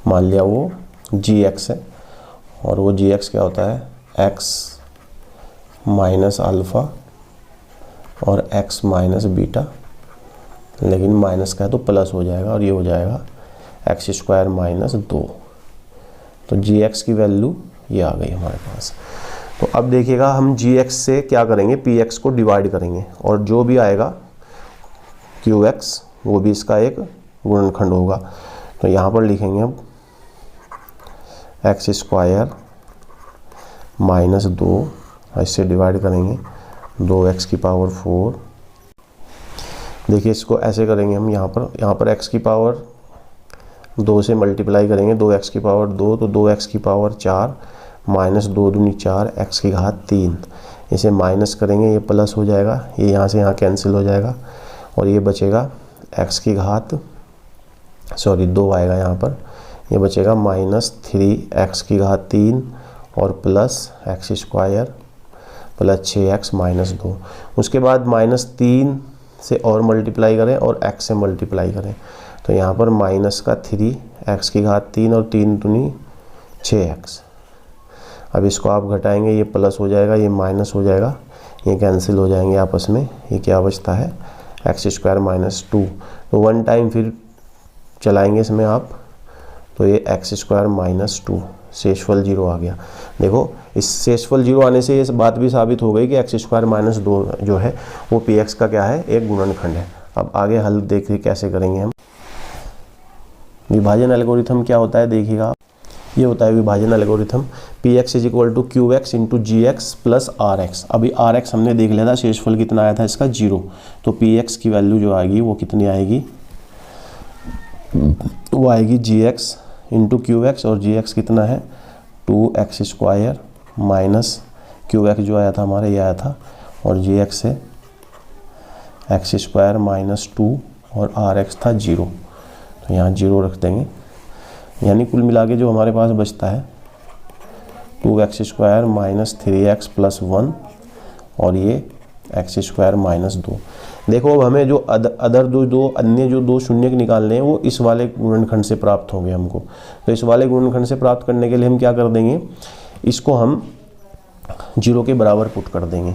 A: मान लिया वो gx है, और वो gx क्या होता है x माइनस अल्फ़ा और x माइनस बीटा, लेकिन माइनस का है तो प्लस हो जाएगा, और ये हो जाएगा x स्क्वायर माइनस 2। तो gx की वैल्यू ये आ गई हमारे पास। तो अब देखिएगा हम gx से क्या करेंगे, px को डिवाइड करेंगे, और जो भी आएगा qx वो भी इसका एक गुणनखंड होगा। तो यहाँ पर लिखेंगे हम x स्क्वायर माइनस 2, इससे डिवाइड करेंगे 2x की पावर 4। देखिए इसको ऐसे करेंगे हम, यहाँ पर x की पावर 2 से मल्टीप्लाई करेंगे, 2x की पावर 2, तो 2x की पावर 4 माइनस 2 दूनी 4 x की घात 3। इसे माइनस करेंगे, ये प्लस हो जाएगा, ये यहाँ से यहाँ कैंसिल हो जाएगा, और ये बचेगा x की घात 2 आएगा यहाँ पर, ये बचेगा माइनस 3x की घात 3 और plus x square plus 6x minus 2। उसके बाद माइनस 3 से और मल्टीप्लाई करें और x से मल्टीप्लाई करें, तो यहाँ पर माइनस का 3x की घात 3 और 3 दूनी 6x। अब इसको आप घटाएंगे, ये प्लस हो जाएगा, ये माइनस हो जाएगा, ये कैंसिल हो जाएंगे आपस में, ये क्या बचता है x स्क्वायर माइनस 2। तो 1 टाइम फिर चलाएंगे इसमें आप, तो ये x स्क्वायर माइनस 2, शेषफल 0 आ गया। देखो इस शेषफल 0 आने से ये बात भी साबित हो गई कि x स्क्वायर माइनस 2 जो है वो px का क्या है, एक गुणनखंड है। अब आगे हल देखिए कैसे करेंगे हम। विभाजन एल्गोरिथम क्या होता है देखिएगा, ये होता है विभाजन algorithm, px is equal to qx into gx plus rx। अभी rx हमने देख लिया था, शेषफल कितना आया था इसका 0, तो px की वैल्यू जो आएगी वो कितनी आएगी, वो आएगी gx इंटू qx, और gx कितना है 2x स्क्वायर माइनस qx जो आया था हमारे, ये आया था, और gx है x स्क्वायर माइनस 2 और rx था 0, तो यहाँ 0 रख देंगे। यानी कुल मिला के जो हमारे पास बचता है 2x square minus 3x plus 1 और ये x स्क्वायर माइनस 2। देखो अब हमें जो अन्य जो दो शून्यक निकालने हैं वो इस वाले गुणनखंड से प्राप्त होंगे हमको। तो इस वाले गुणनखंड से प्राप्त करने के लिए हम क्या कर देंगे, इसको हम 0 के बराबर पुट कर देंगे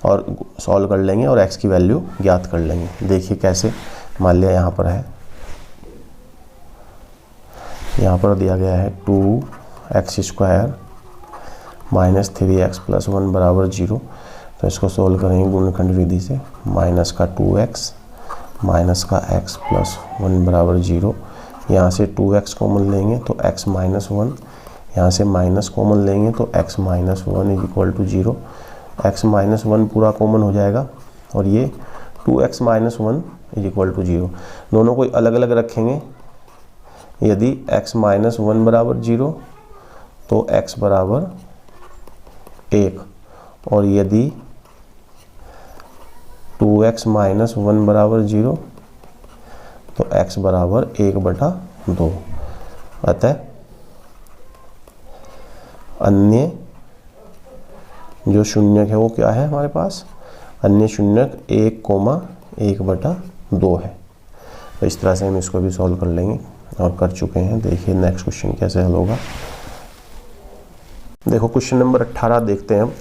A: और सॉल्व कर लेंगे और x की वैल्यू ज्ञात कर लेंगे। देखिए कैसे, मान लिया यहाँ पर है, यहाँ पर दिया गया है 2x square minus 3x plus 1 बराबर 0। तो इसको सोल्व करेंगे गुणनखंड विधि से, माइनस का 2x माइनस का x प्लस 1 बराबर 0। यहाँ से 2x कॉमन लेंगे तो x माइनस 1, यहाँ से माइनस कॉमन लेंगे तो x minus 1 is equal to 0। x minus 1 पूरा कॉमन हो जाएगा और ये 2x minus 1 is equal to 0। दोनों को अलग अलग रखेंगे। यदि x माइनस 1 बराबर 0 तो x बराबर 1, और यदि 2x माइनस 1 बराबर 0 तो x बराबर 1/2। अतः अन्य जो शून्यक है वो क्या है हमारे पास, अन्य शून्यक 1,1/2 है। तो इस तरह से हम इसको भी सॉल्व कर लेंगे और कर चुके हैं। देखिए नेक्स्ट क्वेश्चन कैसे हल होगा। देखो क्वेश्चन नंबर 18 देखते हैं हम।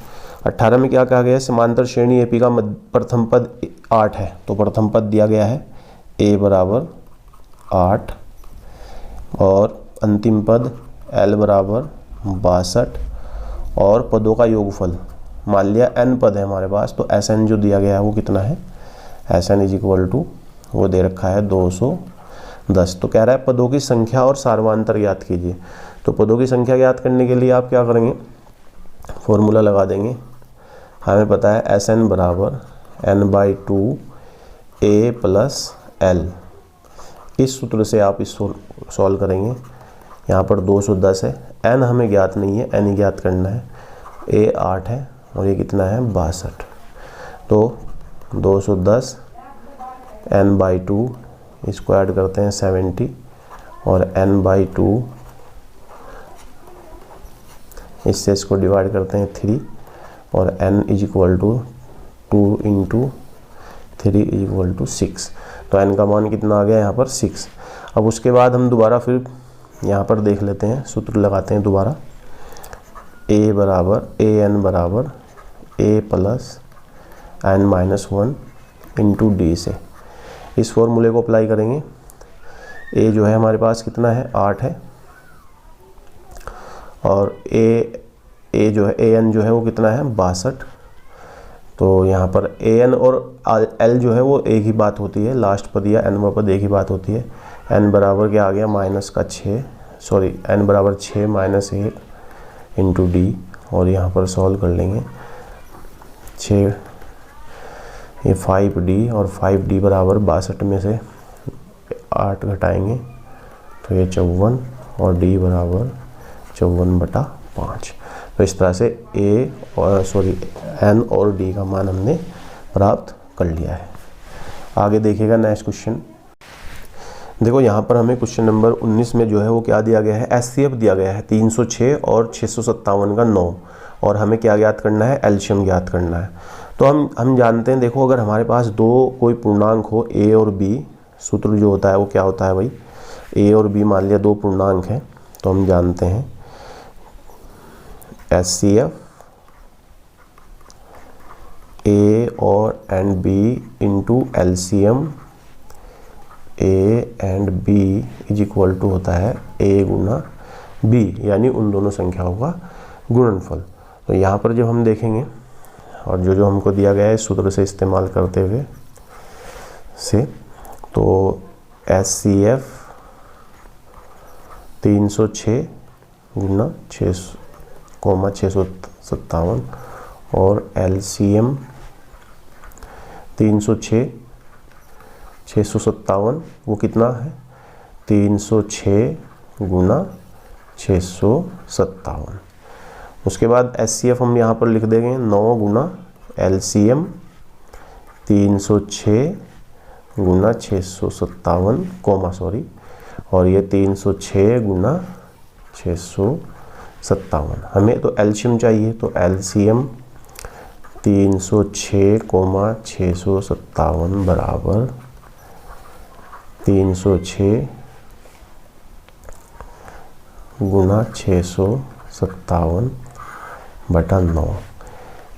A: 18 में क्या कहा गया है, समांतर श्रेणी एपी का प्रथम पद 8 है। तो प्रथम पद दिया गया है a बराबर 8 और अंतिम पद l बराबर 62 और पदों का योगफल मान लिया n पद है हमारे पास। तो Sn जो दिया गया है वो कितना है, Sn इज इक्वल टू वो दे रखा है 200 10। तो कह रहा है पदों की संख्या और सार्वधातुक ज्ञात कीजिए। तो पदों की संख्या ज्ञात करने के लिए आप क्या करेंगे, फॉर्मूला लगा देंगे। हमें पता है Sn बराबर n/2 a प्लस l। इस सूत्र से आप इस सॉल्व करेंगे। यहाँ पर 210 है, n हमें ज्ञात नहीं है, n ज्ञात करना है। a 8 है और ये कितना है 62। तो 210 n/2 इसको ऐड करते हैं 70 और n/2 इससे इसको डिवाइड करते हैं 3 और n is equal to 2 into 3 is equal to 6। तो n का मान कितना आ गया यहाँ पर 6। अब उसके बाद हम दोबारा फिर यहाँ पर देख लेते हैं, सूत्र लगाते हैं दोबारा। an बराबर a plus n-1 into D से इस फॉर्मूले को अप्लाई करेंगे। a जो है हमारे पास कितना है 8 है और a जो है an जो है वो कितना है 62। तो यहाँ पर an और l जो है वो एक ही बात होती है, लास्ट पद या n पद एक ही बात होती है। n बराबर क्या आ गया n बराबर 6 माइनस 1 इंटू डी और यहाँ पर सॉल्व कर लेंगे। 6 ये 5d और 5d बराबर 62 में से 8 घटाएंगे तो ये 54 और d बराबर 54/5। तो इस तरह से n और d का मान हमने प्राप्त कर लिया है। आगे देखिएगा नेक्स्ट क्वेश्चन। देखो यहाँ पर हमें क्वेश्चन नंबर 19 में जो है वो क्या दिया गया है, एचसीएफ दिया गया है 306 और 657 का 9 और हमें क्या ज्ञात करना है, एलसीएम ज्ञात करना है। तो हम जानते हैं, देखो अगर हमारे पास दो कोई पूर्णांक हो a और b, सूत्र जो होता है वो क्या होता है भाई, a और b मान लिया दो पूर्णांक हैं, तो हम जानते हैं एचसीएफ a और and b into LCM a and b is equal to होता है a गुना b, यानी उन दोनों संख्याओं का गुणनफल। तो यहाँ पर जब हम देखेंगे और जो हमको दिया गया है सूत्र से इस्तेमाल करते हुए तो एचसीएफ 306 गुना 657 और एलसीएम 306 657 वो कितना है 306 गुना 657। उसके बाद एचसीएफ हम यहाँ पर लिख देंगे 9 गुना एलसीएम 306 गुना 657 और ये 306 गुना 657। हमें तो एलसीएम चाहिए, तो एलसीएम 306 कोमा 657 बराबर 306 गुना 657/9।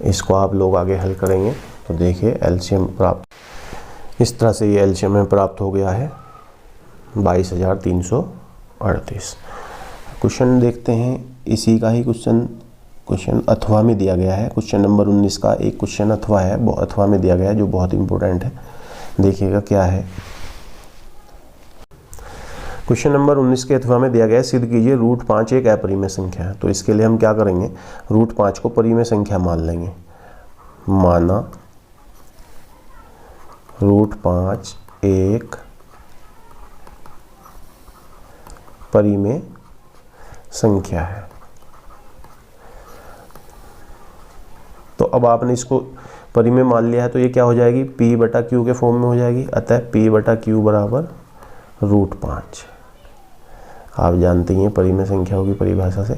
A: इसको आप लोग आगे हल करेंगे तो देखिए एलसीएम प्राप्त, इस तरह से ये एलसीएम में प्राप्त हो गया है 22,338। क्वेश्चन देखते हैं, इसी का ही क्वेश्चन अथवा में दिया गया है। क्वेश्चन नंबर 19 का एक क्वेश्चन अथवा है, अथवा में दिया गया है जो बहुत इंपॉर्टेंट है। देखिएगा क्या है। क्वेश्चन नंबर 19 के अथवा में दिया गया है, सिद्ध कीजिए √5 एक अपरिमेय संख्या है। तो इसके लिए हम क्या करेंगे, √5 को परिमेय संख्या मान लेंगे। माना √5 एक परिमेय संख्या है। तो अब आपने इसको परिमेय मान लिया है तो ये क्या हो जाएगी, p/q के फॉर्म में हो जाएगी। अतः p/q बराबर √5। आप जानते हैं परिमेय संख्याओं की परिभाषा से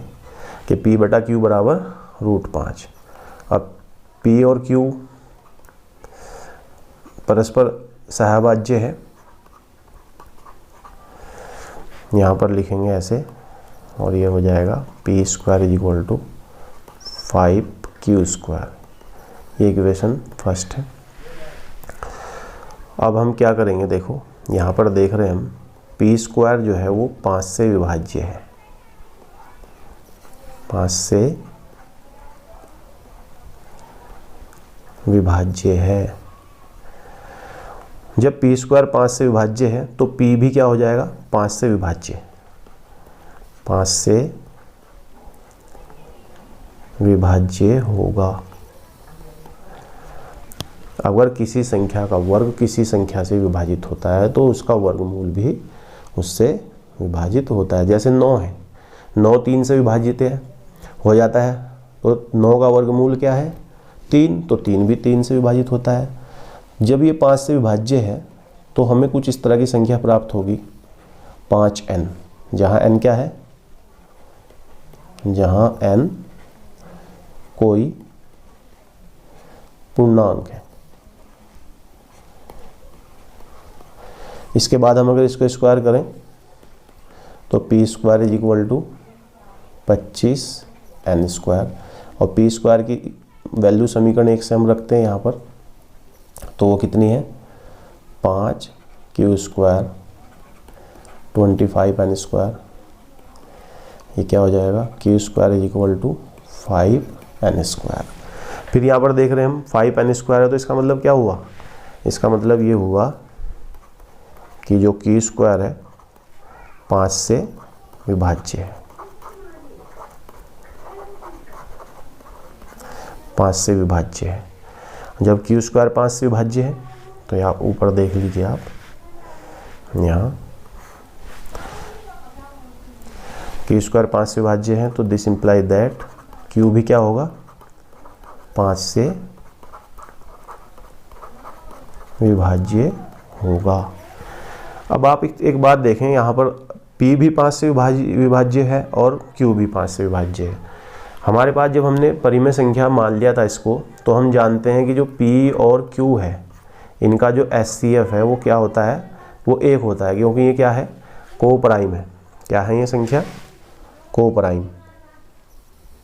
A: कि p/q बराबर √5। अब p और q परस्पर सहभाज्य है, यहाँ पर लिखेंगे ऐसे और ये हो जाएगा p² = 5q²। ये इक्वेशन फर्स्ट है। अब हम क्या करेंगे, देखो यहाँ पर देख रहे हैं हम p² जो है वो 5 से विभाज्य है, 5 से विभाज्य है। जब पी स्क्वायर 5 से विभाज्य है तो पी भी क्या हो जाएगा, 5 से विभाज्य, 5 से विभाज्य होगा। अगर किसी संख्या का वर्ग किसी संख्या से विभाजित होता है तो उसका वर्गमूल भी उससे विभाजित होता है। जैसे 9 है, 9 3 से विभाजित हो जाता है, तो 9 का वर्गमूल क्या है, 3, तो 3 भी 3 से विभाजित होता है। जब ये 5 से विभाज्य है तो हमें कुछ इस तरह की संख्या प्राप्त होगी 5n, जहाँ n क्या है, जहाँ n कोई पूर्णांक है। इसके बाद हम अगर इसको स्क्वायर करें तो P square is equal to 25n square, और पी स्क्वायर की वैल्यू समीकरण 1 से हम रखते हैं यहाँ पर, तो वो कितनी है, 5q स्क्वायर 25n स्क्वायर, ये क्या हो जाएगा, q square is equal to 5n square. फिर यहाँ पर देख रहे हैं हम 5n स्क्वायर है, तो इसका मतलब क्या हुआ, इसका मतलब ये हुआ कि जो q स्क्वायर है 5 से विभाज्य है, 5 से विभाज्य है। जब q स्क्वायर 5 से विभाज्य है तो यहाँ ऊपर देख लीजिए आप, यहाँ q स्क्वायर 5 से विभाज्य है, तो दिस इम्प्लाई दैट q भी क्या होगा, 5 से विभाज्य होगा। अब आप एक बात देखें, यहाँ पर p भी 5 से विभाज्य है और q भी 5 से विभाज्य है। हमारे पास जब हमने परिमेय संख्या मान लिया था इसको, तो हम जानते हैं कि जो p और q है, इनका जो HCF है वो क्या होता है, वो 1 होता है, क्योंकि ये क्या है, को प्राइम है। क्या है ये संख्या, को प्राइम।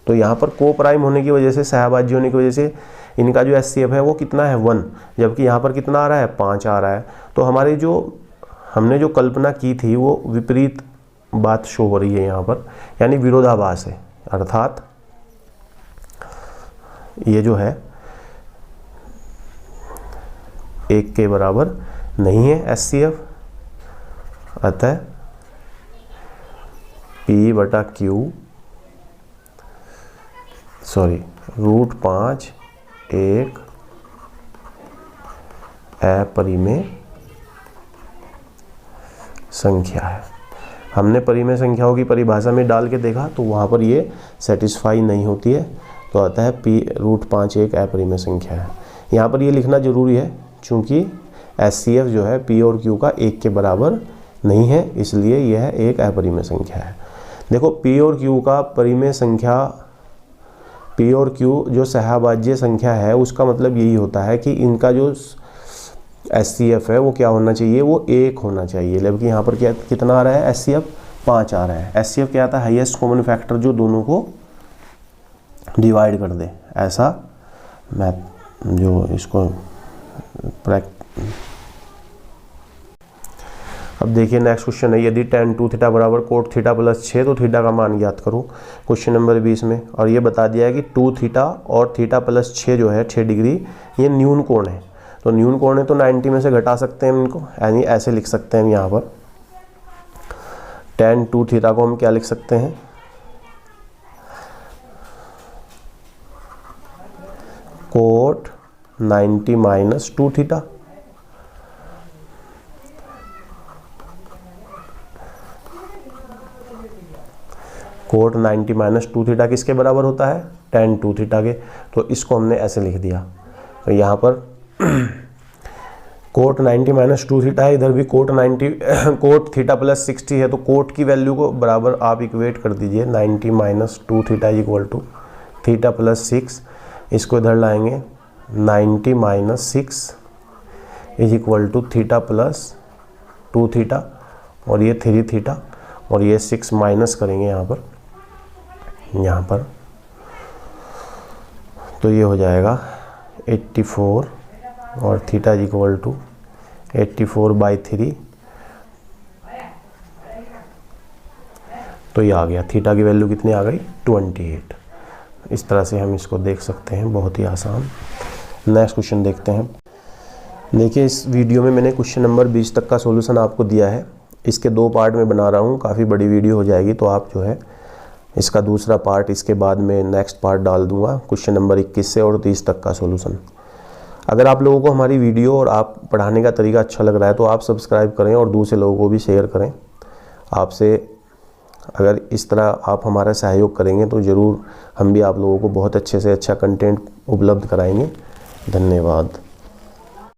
A: तो यहाँ पर को प्राइम होने की वजह से, सहभाज्य होने की वजह से इनका जो HCF है वो कितना है, 1, जबकि यहाँ पर कितना आ रहा है, 5 आ रहा है। तो हमारी जो हमने जो कल्पना की थी वो विपरीत बात शो हो रही है यहाँ पर, यानी विरोधाभास है, अर्थात ये जो है 1 के बराबर नहीं है HCF, अतः √5 एक अपरिमेय संख्या है। हमने परिमेय संख्याओं की परिभाषा में डाल के देखा तो वहाँ पर ये सेटिस्फाई नहीं होती है, तो अतः √5 एक अपरिमेय संख्या है। यहाँ पर ये लिखना जरूरी है क्योंकि HCF जो है P और Q का 1 के बराबर नहीं है, इसलिए यह एक अपरिमेय संख्या है। देखो P और Q का परिमेय संख्या, P और Q जो सहभाज्य संख्या है, उसका मतलब यही होता है कि इनका जो HCF है वो क्या होना चाहिए, वो 1 होना चाहिए। जबकि यहाँ पर क्या कितना आ रहा है, HCF 5 आ रहा है। HCF क्या आता है, हाईएस्ट कॉमन फैक्टर जो दोनों को डिवाइड कर दे, ऐसा मैथ जो इसको अब देखिए नेक्स्ट क्वेश्चन है, यदि tan 2 थीटा बराबर कोट थीटा प्लस 6 तो थीटा का मान ज्ञात करो। क्वेश्चन नंबर 20 में, और ये बता दिया है कि 2 थीटा और थीटा प्लस 6 जो है 6 डिग्री, ये न्यून कोण है। तो न्यून कोण है तो 90 में से घटा सकते हैं इनको, यानी ऐसे लिख सकते हैं हम यहाँ पर tan 2 थीटा को हम क्या लिख सकते हैं, cot 90 minus 2 theta. Cot 90 minus 2 theta किसके बराबर होता है, tan 2 थीटा के। तो इसको हमने ऐसे लिख दिया। तो यहाँ पर कोट 90 माइनस 2 थीटा है, इधर भी कोट थीटा प्लस 60 है, तो कोट की वैल्यू को बराबर आप इक्वेट कर दीजिए, 90 minus 2 theta is equal to theta plus 6। इसको इधर लाएंगे, 90 minus 6 is equal to theta plus 2 theta, और ये 3 थीटा, और ये 6 माइनस करेंगे यहाँ पर तो ये हो जाएगा 84, और थीटा इज इक्वल टू 84/3। तो ये आ गया, थीटा की वैल्यू कितनी आ गई, 28। इस तरह से हम इसको देख सकते हैं, बहुत ही आसान। नेक्स्ट क्वेश्चन देखते हैं। देखिए इस वीडियो में मैंने क्वेश्चन नंबर 20 तक का सॉल्यूशन आपको दिया है। इसके 2 पार्ट में बना रहा हूँ, काफ़ी बड़ी वीडियो हो जाएगी, तो आप जो है इसका दूसरा पार्ट इसके बाद में नेक्स्ट पार्ट डाल दूंगा क्वेश्चन नंबर 21 से और 30 तक का सॉल्यूशन। अगर आप लोगों को हमारी वीडियो और आप पढ़ाने का तरीका अच्छा लग रहा है तो आप सब्सक्राइब करें और दूसरे लोगों को भी शेयर करें। आपसे अगर इस तरह आप हमारा सहयोग करेंगे तो ज़रूर हम भी आप लोगों को बहुत अच्छे से अच्छा कंटेंट उपलब्ध कराएंगे। धन्यवाद।